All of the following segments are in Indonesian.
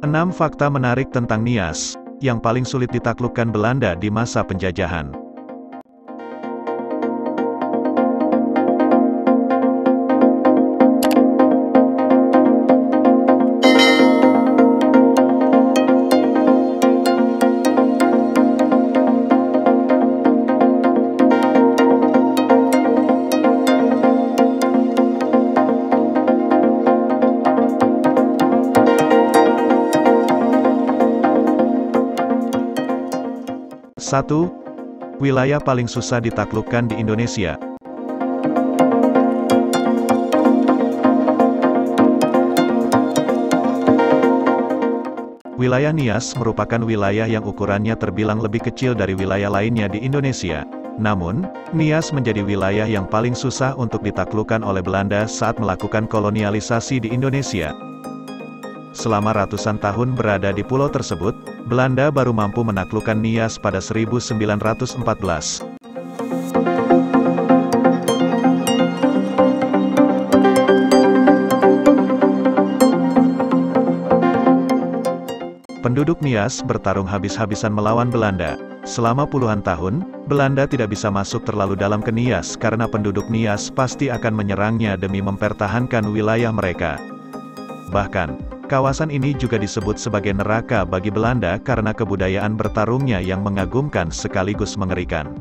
6 fakta menarik tentang Nias, yang paling sulit ditaklukkan Belanda di masa penjajahan. Satu. Wilayah paling susah ditaklukkan di Indonesia. Wilayah Nias merupakan wilayah yang ukurannya terbilang lebih kecil dari wilayah lainnya di Indonesia. Namun, Nias menjadi wilayah yang paling susah untuk ditaklukkan oleh Belanda saat melakukan kolonialisasi di Indonesia. Selama ratusan tahun berada di pulau tersebut, Belanda baru mampu menaklukkan Nias pada 1914. Penduduk Nias bertarung habis-habisan melawan Belanda. Selama puluhan tahun, Belanda tidak bisa masuk terlalu dalam ke Nias karena penduduk Nias pasti akan menyerangnya demi mempertahankan wilayah mereka. Bahkan, kawasan ini juga disebut sebagai neraka bagi Belanda karena kebudayaan bertarungnya yang mengagumkan sekaligus mengerikan.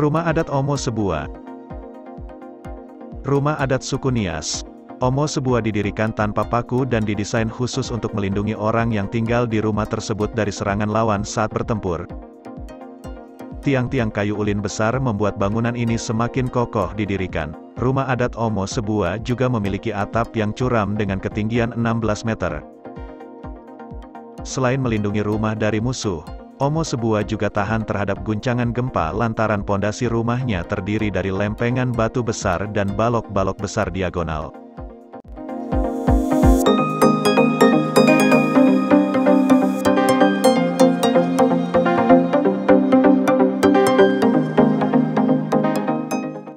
Rumah adat Omo Sebuah. Rumah adat suku Nias, Omo Sebuah didirikan tanpa paku dan didesain khusus untuk melindungi orang yang tinggal di rumah tersebut dari serangan lawan saat bertempur. Tiang-tiang kayu ulin besar membuat bangunan ini semakin kokoh didirikan. Rumah adat Omo Sebuah juga memiliki atap yang curam dengan ketinggian 16 meter. Selain melindungi rumah dari musuh, Omo Sebuah juga tahan terhadap guncangan gempa lantaran pondasi rumahnya terdiri dari lempengan batu besar dan balok-balok besar diagonal.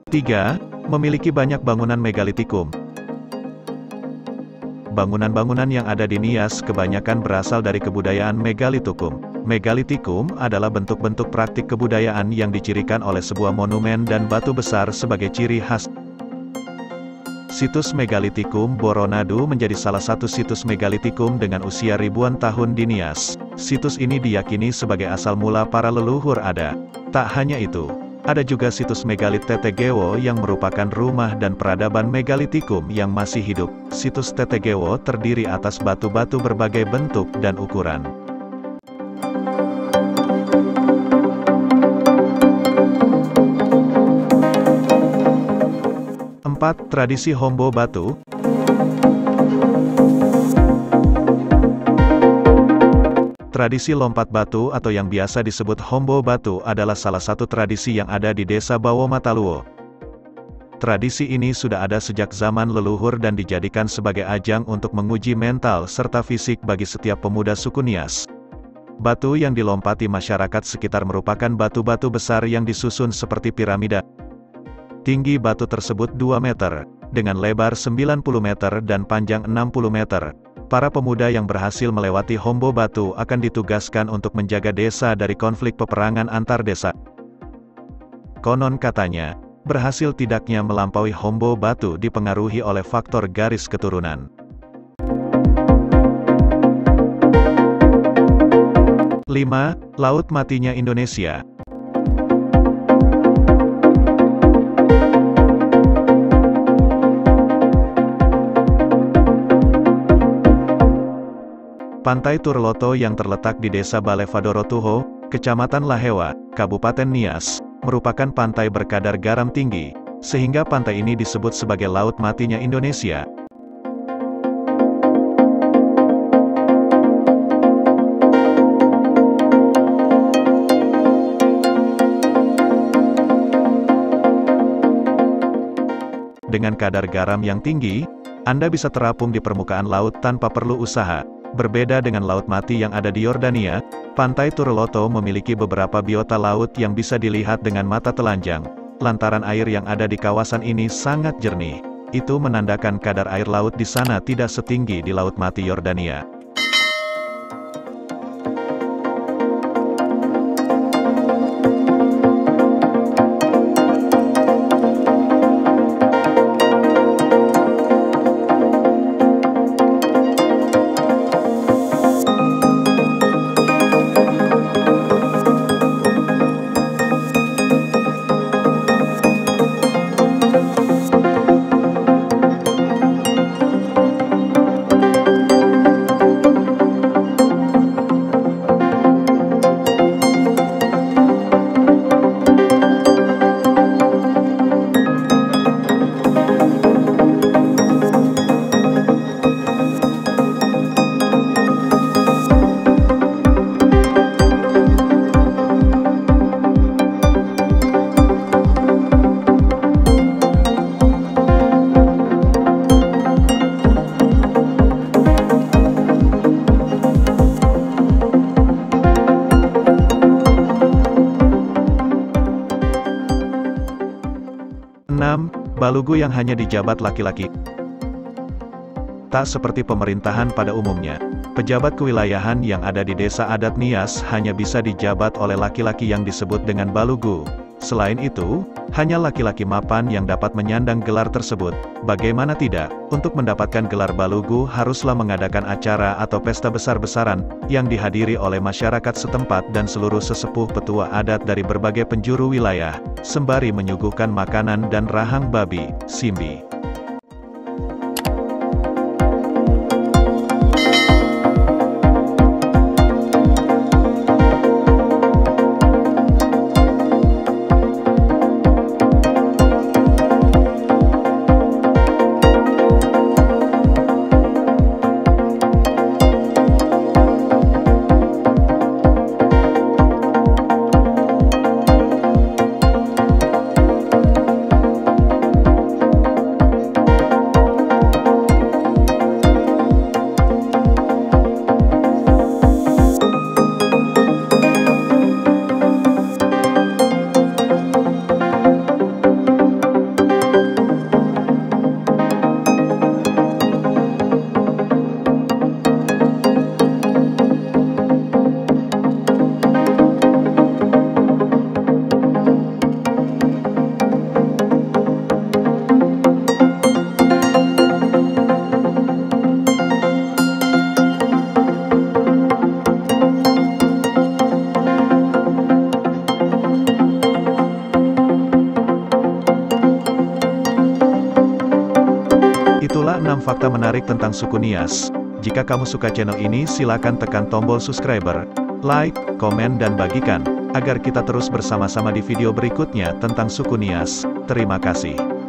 Tiga, memiliki banyak bangunan megalitikum. Bangunan-bangunan yang ada di Nias kebanyakan berasal dari kebudayaan megalitikum. Megalitikum adalah bentuk-bentuk praktik kebudayaan yang dicirikan oleh sebuah monumen dan batu besar sebagai ciri khas. Situs Megalitikum Boronadu menjadi salah satu situs megalitikum dengan usia ribuan tahun di Nias. Situs ini diyakini sebagai asal mula para leluhur ada. Tak hanya itu, ada juga situs megalit Tetegewo yang merupakan rumah dan peradaban megalitikum yang masih hidup. Situs Tetegewo terdiri atas batu-batu berbagai bentuk dan ukuran. 4. Tradisi Hombo Batu. Tradisi lompat batu atau yang biasa disebut Hombo Batu adalah salah satu tradisi yang ada di desa Bawo Mataluwo. Tradisi ini sudah ada sejak zaman leluhur dan dijadikan sebagai ajang untuk menguji mental serta fisik bagi setiap pemuda suku Nias. Batu yang dilompati masyarakat sekitar merupakan batu-batu besar yang disusun seperti piramida. Tinggi batu tersebut 2 meter, dengan lebar 90 meter dan panjang 60 meter. Para pemuda yang berhasil melewati Hombo Batu akan ditugaskan untuk menjaga desa dari konflik peperangan antar desa. Konon katanya, berhasil tidaknya melampaui Hombo Batu dipengaruhi oleh faktor garis keturunan. 5. Laut matinya Indonesia. Pantai Turloto yang terletak di Desa Balevadorotuho, Kecamatan Lahewa, Kabupaten Nias, merupakan pantai berkadar garam tinggi, sehingga pantai ini disebut sebagai Laut Matinya Indonesia. Dengan kadar garam yang tinggi, Anda bisa terapung di permukaan laut tanpa perlu usaha. Berbeda dengan Laut Mati yang ada di Yordania, Pantai Turloto memiliki beberapa biota laut yang bisa dilihat dengan mata telanjang. Lantaran air yang ada di kawasan ini sangat jernih. Itu menandakan kadar air laut di sana tidak setinggi di Laut Mati Yordania. Balugu yang hanya dijabat laki-laki. Tak seperti pemerintahan pada umumnya, pejabat kewilayahan yang ada di desa adat Nias hanya bisa dijabat oleh laki-laki yang disebut dengan balugu. Selain itu, hanya laki-laki mapan yang dapat menyandang gelar tersebut. Bagaimana tidak, untuk mendapatkan gelar balugu haruslah mengadakan acara atau pesta besar-besaran, yang dihadiri oleh masyarakat setempat dan seluruh sesepuh petua adat dari berbagai penjuru wilayah, sembari menyuguhkan makanan dan rahang babi, simbi. Itulah 6 fakta menarik tentang suku Nias. Jika kamu suka channel ini, silakan tekan tombol subscriber, like, komen dan bagikan, agar kita terus bersama-sama di video berikutnya tentang suku Nias. Terima kasih.